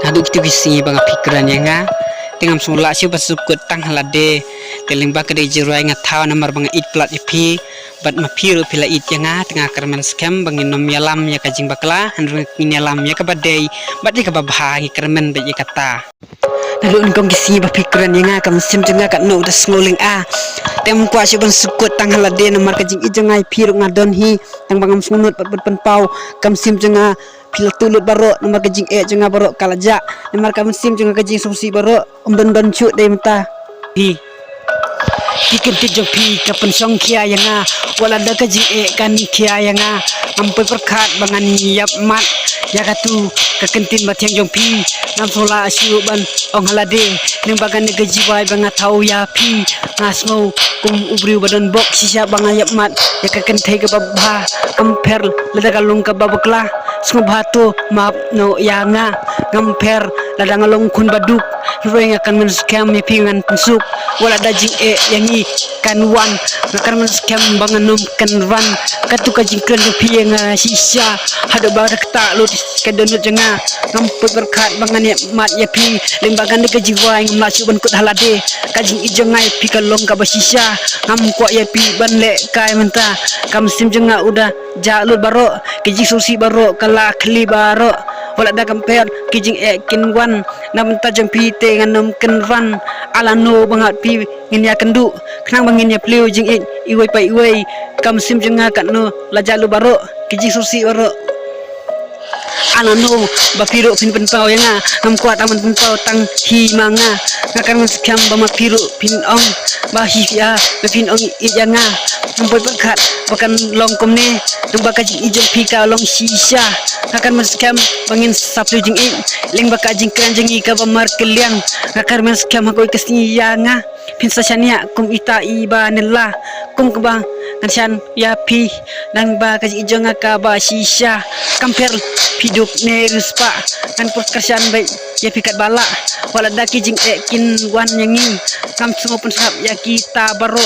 Aduk itu kisi bang pikiran yang nga tengam semula siapa sukut tang halade teling bak kedai jeruai ngatau namar bang it plat ipi bat mapiru pila it yang nga tengah kerman scam bangin nom yalam ya kajing bakla handrung yalam ya kabadai bat di kababah kerman bet ya kata lalu engkau kisi bak pikiran yang nga kam sim jenga kat no udah smoling tem kuasi bang sukut tang halade namar kajing ijengai piru ngadon hi tang bangam sunut bat penpau kam sim jenga pila tulut baro nomor kajing jenga baro kalaja nomor kam sim jenga kajing susi baro don cut dai mata hi ikan kejong pi kapan song kia yang wala da kajing kan kia yang ampai perkat bangan yap mat ya katu kekentin batiang jong pi nam sola asiu ban ong halade ning bagan ne gaji bai banga tau ya pi ngasmo kum ubri badan bok sisa banga yap mat ya kekentai ke babha kamper lada kalung ke babakla semua batu maaf no yanga ngamper ladang along kun baduk roeng akan menskam mi pingan pensuk wala dajing yangi kan wan akan menskam banganum kan ran katu kajing kren pieng sisa hada barak tak lu kedonut jenga ngamput berkat bangan ya mat ya pi lembagan de kajiwa ngam lasu ban kut halade kajing ijengai pi kalong ka basisa ngam kwa ya pi ban le kai menta kam sim jenga udah jalur baro kajing susi baro kala kli baro wala da kamper kijing kin wan nam tajam pi te nganom ken ran ala no bangat pi ngin ya kendu knang bangin ya pleu jing iwai pai iwai kam sim jenga kat no la jalu baro kijing susi baro ala no bapiro pin pau yang ngam kuat aman pau tang hi manga ngakan skam ba mapiro pin ong ba hi ya pin ong i janga membuat berkat bahkan long komne tung bakaji ijong pika long sisa akan menskam bangin saplu jing ling bakajing kran jing ka bamar keliang akan menskam aku kesiyanga pin sasania kum ita ibanillah kum kebang kansan ya pi dan bakaji ijong ka ba sisa kamper hidup nerus pak kan perkasian baik ya pikat bala wala daki jing kin wan yangi kam semua pun sahab ya kita baro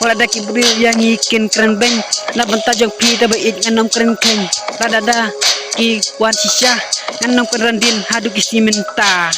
wala daki beri yang ikin keren beng na bentajong pi da baik nganom keren ken dada ki wan sisa nganom keren din hadu kisi menta